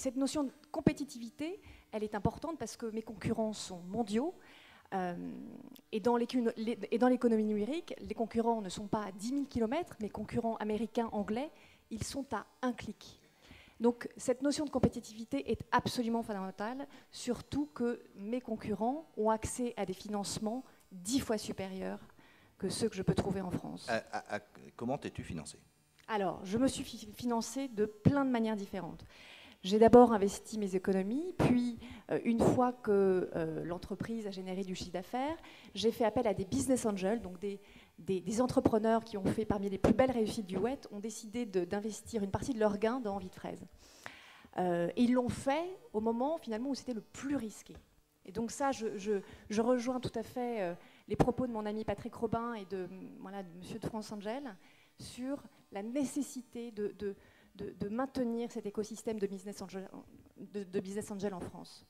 cette notion de compétitivité, elle est importante parce que mes concurrents sont mondiaux. Et dans l'économie numérique, les concurrents ne sont pas à 10 000 km, mes concurrents américains, anglais, ils sont à un clic. Donc cette notion de compétitivité est absolument fondamentale, surtout que mes concurrents ont accès à des financements 10 fois supérieurs que ceux que je peux trouver en France. Comment t'es-tu financé? Alors, je me suis financée de plein de manières différentes. J'ai d'abord investi mes économies, puis une fois que l'entreprise a généré du chiffre d'affaires, j'ai fait appel à des business angels, donc des entrepreneurs qui ont fait parmi les plus belles réussites du web, ont décidé d'investir une partie de leurs gains dans Envie de fraise. Et ils l'ont fait au moment finalement où c'était le plus risqué. Et donc ça, je rejoins tout à fait les propos de mon ami Patrick Robin et de Monsieur de France Angel sur la nécessité de maintenir cet écosystème de business angel en France.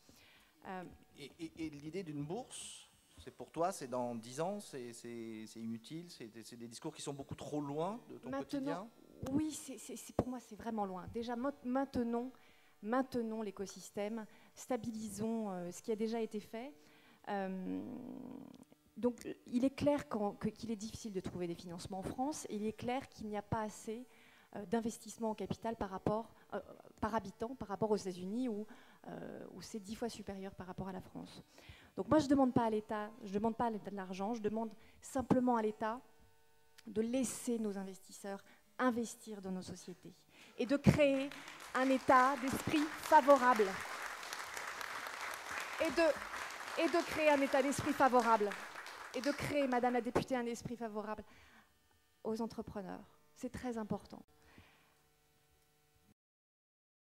Et l'idée d'une bourse, c'est pour toi, c'est dans 10 ans, c'est inutile, c'est des discours qui sont beaucoup trop loin de ton quotidien? Oui, pour moi, c'est vraiment loin. Déjà, maintenons l'écosystème, stabilisons ce qui a déjà été fait. Donc, il est clair qu'il est difficile de trouver des financements en France, et il est clair qu'il n'y a pas assez d'investissement en capital par habitant par rapport aux États-Unis où c'est 10 fois supérieur par rapport à la France. Donc moi je ne demande pas à l'État de l'argent, je demande simplement à l'État de laisser nos investisseurs investir dans nos sociétés et de créer un état d'esprit favorable et de créer un état d'esprit favorable et de créer, Madame la députée, un esprit favorable aux entrepreneurs. C'est très important.